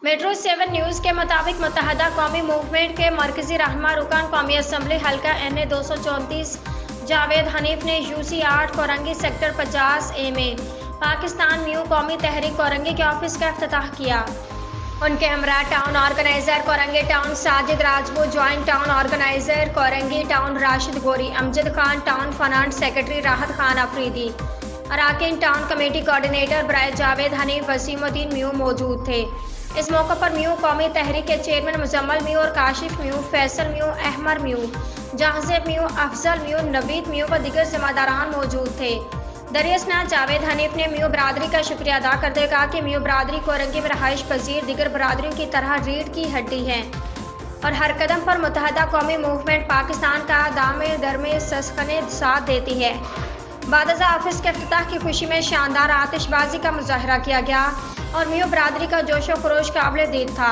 Metro 7 news के मुताबिक मुत्तहदा कौमी मूवमेंट के मरकजी रहनुमा रुकान कौमी असम्बली हल्का NA 234 जावेद हनीफ ने UC 8 कोरंगी सेक्टर 50A में पाकिस्तान न्यू कौमी तहरीक कोरंगी के ऑफिस का इफ्तिताह किया। उनके हमरा town organizer Korangi town Sajid Rajput, joint town organizer Korangi town Rashid Ghori, Amjad Khan town finance secretary Rahat Khan Afridi, अराकीन टाउन कमेटी कोऑर्डिनेटर बराए जावेद हनीफ वसीमुद्दीन म्यू मौजूद थे। इस मौके पर म्यू कौमी तहरीक के चेयरमैन मुजम्मल म्यू और Kashif mu, Faisal mu, Ahmar mu, Jahanzeb mu, Afzal mu, Naveed mu व दीगर जिम्मेदारान मौजूद थे। दरियासनात जावेद हनीफ ने म्यू बरादरी का शुक्रिया अदा करते हुए कहा कि म्यू बरादरी कोरंगी में रहाइश पजीर दीगर बरादरियों की तरह रीढ़ की हड्डी है और हर कदम पर मुत्तहदा कौमी मूवमेंट पाकिस्तान का दामे दरमे सस्कने साथ देती है। बादजा ऑफिस के इफ्तिताह की खुशी में शानदार आतिशबाजी का मुजाहरा किया गया और म्यू बरादरी का जोशो खरोश काबिल दीद था।